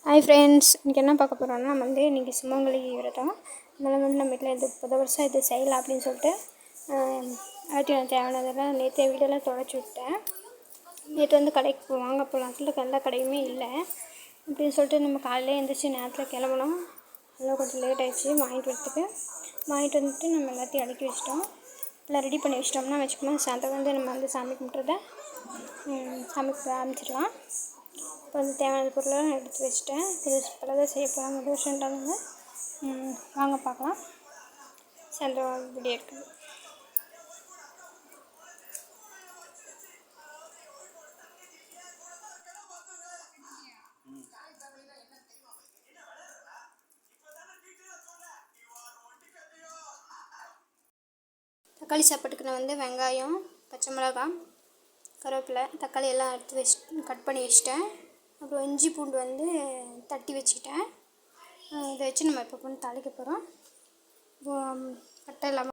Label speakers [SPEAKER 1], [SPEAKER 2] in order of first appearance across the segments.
[SPEAKER 1] Hi friends, இன்றைக்கி என்ன பார்க்க போகிறோன்னா நம்ம இன்றைக்கி சுமங்கலி விரதம். அதனால் நம்ம வீட்டில் இது புது வருஷம் இது செய்யலாம் அப்படின்னு சொல்லிட்டு அடுத்து நான் தேவையானதெல்லாம் நேற்று வீடெல்லாம் துடைச்சி விட்டேன். நேற்று கடைக்கு வாங்க போகலான்ட்டு எந்த கடையுமே இல்லை அப்படின்னு சொல்லிட்டு நம்ம காலையில் எழுந்திரிச்சி நேரத்தில் கிளம்புனோம். அதெல்லாம் கொஞ்சம் லேட் ஆகிடுச்சு வாங்கிட்டு வந்துட்டு நம்ம எல்லாத்தையும் அடுக்கி வச்சிட்டோம். எல்லாம் ரெடி பண்ணி வச்சிட்டோம்னா வச்சுக்கோங்க, சாயந்தரம் நம்ம சாமி கும்பிட்றத சாமி கும்பிட ஆரம்பிச்சிடலாம். இப்போ தேவையான பொருளெல்லாம் எடுத்து வச்சுட்டேன். இது சிம்பிளாக தான் செய்ய போகிறாங்க தோஷன்றாங்க. வாங்க பார்க்கலாம். சாயந்தரம் வீடியோ இருக்குது. தக்காளி சாப்பாட்டுக்கு நான் வெங்காயம், பச்சை மிளகாய், கருவேப்பிலை, தக்காளி எல்லாம் எடுத்து கட் பண்ணி வச்சுட்டேன். அப்புறம் இஞ்சி பூண்டு தட்டி வச்சுக்கிட்டேன். இதை வச்சு நம்ம இப்போ கொஞ்சம் தாளிக்க போகிறோம். பட்டை இல்லாமல்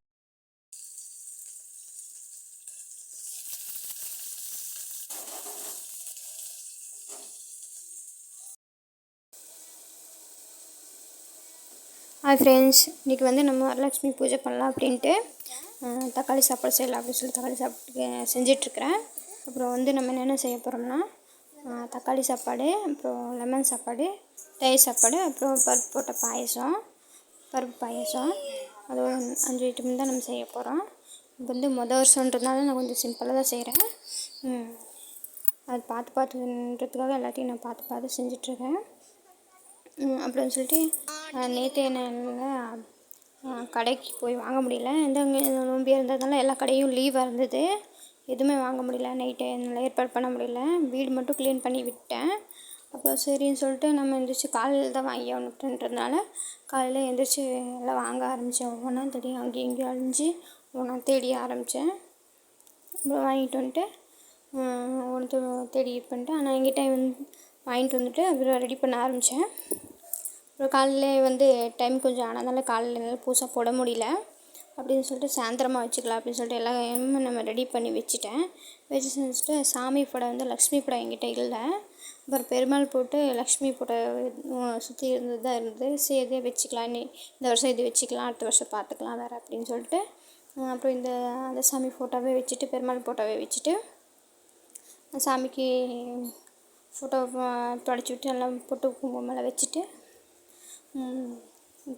[SPEAKER 1] ஹாய் ஃப்ரெண்ட்ஸ், இன்றைக்கி நம்ம வரலட்சுமி பூஜை பண்ணலாம் அப்படின்ட்டு தக்காளி சாப்பாடு செய்யலாம் அப்படின்னு சொல்லி தக்காளி சாப்பாட்டுக்கு செஞ்சிட்ருக்கிறேன். அப்புறம் நம்ம என்னென்ன செய்ய போகிறோம்னா தக்காளி சாப்பாடு, அப்புறம் லெமன் சாப்பாடு, தயிர் சாப்பாடு, அப்புறம் பருப்பு போட்ட பருப்பு பாயசம். அது ஒரு 5 ஐட்டம் தான் நம்ம செய்ய போகிறோம். இப்போ மொதல் வருஷன்றதுனால நான் கொஞ்சம் சிம்பிளாக தான் செய்கிறேன். அது பார்த்துன்றதுக்காக எல்லாத்தையும் நான் பார்த்து செஞ்சிட்ருக்கேன். அப்படின்னு சொல்லிட்டு நேற்று என்ன கடைக்கு போய் வாங்க முடியல. நோம்பியாக இருந்ததுனால எல்லா கடையும் லீவாக இருந்தது. எதுவுமே வாங்க முடியல. நைட்டு என்னால் ஏற்பாடு பண்ண முடியல. வீடு மட்டும் க்ளீன் பண்ணி விட்டேன். அப்புறம் சரின்னு சொல்லிட்டு நம்ம எழுந்திரிச்சி காலையில் தான் வாங்கி ஆகணுன்றதுனால காலையில் எழுந்திரிச்சி எல்லாம் வாங்க ஆரம்பித்தேன். ஒவ்வொன்றா தேடி அங்கேயும் இங்கேயும் அழிஞ்சு ஒவ்வொன்றா தேடி ஆரம்பித்தேன். அப்புறம் வாங்கிட்டு வந்துட்டு ஒன்று தேடி இது பண்ணிட்டு ஆனால் எங்கிட்ட வாங்கிட்டு வந்துட்டு அப்புறம் ரெடி பண்ண ஆரம்பித்தேன். அப்புறம் காலையில் டைம் கொஞ்சம் ஆனதுனால காலையில் பூசை போட முடியல. அப்படின்னு சொல்லிட்டு சாயந்தரமாக வச்சுக்கலாம் அப்படின்னு சொல்லிட்டு எல்லாம் நம்ம ரெடி பண்ணி வச்சுட்டேன். வச்சு செஞ்சுட்டு சாமி படம் லக்ஷ்மி படம் என்கிட்ட இல்லை. அப்புறம் பெருமாள் போட்டு லக்ஷ்மி படம் சுற்றி இருந்தது. சரி இதே வச்சுக்கலாம், இந்த வருஷம் இது வச்சுக்கலாம், அடுத்த வருஷம் பார்த்துக்கலாம் வேறு அப்படின்னு சொல்லிட்டு அப்புறம் அந்த சாமி ஃபோட்டோவே வச்சுட்டு பெருமாள் ஃபோட்டோவே வச்சுட்டு சாமிக்கு ஃபோட்டோ தொடச்சி விட்டு நல்லா பொட்டு குங்குமம்லாம் வச்சுட்டு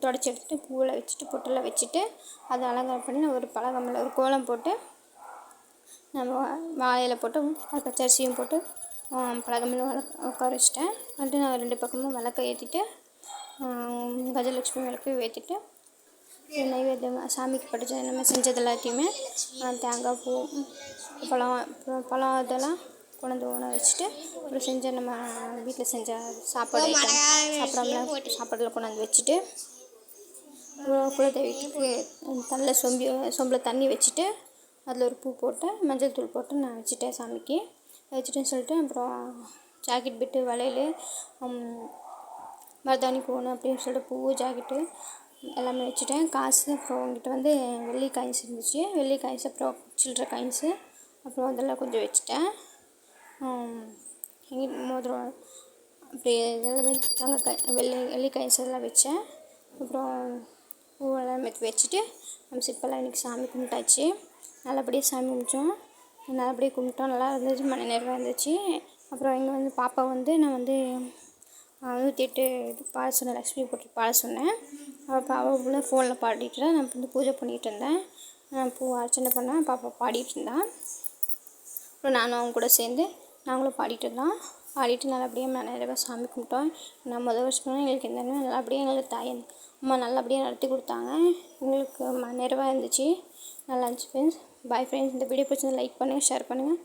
[SPEAKER 1] தொடச்சி எடுத்துகிட்டு பூவில் வச்சுட்டு பொட்டெல்லாம் வச்சுட்டு அதை அலங்காரம் பண்ணி நான் ஒரு பலகமில் ஒரு கோலம் போட்டு நம்ம வாழையில் போட்டு பச்சரிசியும் போட்டு பலகமில் உட்கார வச்சுட்டேன். வந்துட்டு நான் 2 பக்கமும் விளக்க ஏற்றிட்டு கஜலட்சுமி விளக்கு ஏற்றிட்டு நைவேத்தியம் சாமிக்கு படித்த நம்ம செஞ்சது எல்லாத்தையுமே தேங்காய் பூ பழம் இதெல்லாம் கொண்டாந்து ஊன வச்சுட்டு அப்புறம் செஞ்ச நம்ம வீட்டில் செஞ்ச சாப்பாடில் கொண்டாந்து வச்சுட்டு குலதெய்வத்துக்கு சொம்பில் தண்ணி வச்சுட்டு அதில் ஒரு பூ போட்டு மஞ்சள் தூள் போட்டு நான் வச்சுட்டேன் சாமிக்கு. வச்சுட்டேன்னு சொல்லிட்டு அப்புறம் ஜாக்கெட் பிட்டு வளையல் மருதாணி போகணும் அப்படின்னு சொல்லிட்டு பூ ஜாக்கெட்டு எல்லாமே வச்சுட்டேன். காசு அப்புறம் அவங்ககிட்ட வெள்ளி காயின்ஸ் இருந்துச்சு. வெள்ளி காயின்ஸ் அப்புறம் சில்லற காயின்ஸு அப்புறம் அதெல்லாம் கொஞ்சம் வச்சுட்டேன். மோதிரம் அப்படி எல்லாமே வெள்ளி காயின்ஸ் எல்லாம் வச்சேன். அப்புறம் பூவெல்லாம் வச்சுட்டு நம்ம சிம்பிளாக இன்றைக்கி சாமி கும்பிட்டாச்சு. நல்லபடியாக சாமி கும்பிட்டோம். நல்லபடியாக கும்பிட்டோம். நல்லா இருந்துச்சு, மன நிறைவாக இருந்துச்சு. அப்புறம் இங்கே பாப்பா நான் 108 இது பாட சொன்னேன், லக்ஷ்மி போட்டு பாட சொன்னேன். அவள் ஃபோனில் பாடிட்டு நான் பூஜை பண்ணிகிட்டு இருந்தேன். பூ அர்ச்சனை பண்ணேன். பாப்பா பாடிட்டு இருந்தான். அப்புறம் நானும் அவங்க கூட சேர்ந்து நாங்களும் பாடிட்டு இருந்தோம். பாடிட்டு நல்லபடியாக நிறைவாக சாமி கும்பிட்டோம். நான் முதல் வருஷம் எங்களுக்கு எந்த நல்லபடியாக எங்களுக்கு தாய் அம்மா நல்லபடியாக நடத்தி கொடுத்தாங்க. எங்களுக்கு நிறைவாக இருந்துச்சு. நல்லா இருந்துச்சு ஃப்ரெண்ட்ஸ். Bye friends. இந்த வீடியோ பிடிச்சிருந்தா லைக் பண்ணுங்கள், ஷேர் பண்ணுங்கள்.